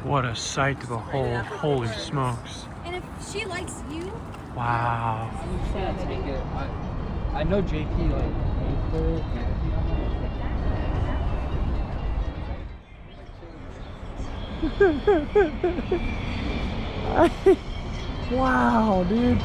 What a sight to behold. Holy smokes. And if she likes you, Wow. You can't take it. I know JP like paid for it. Wow, dude.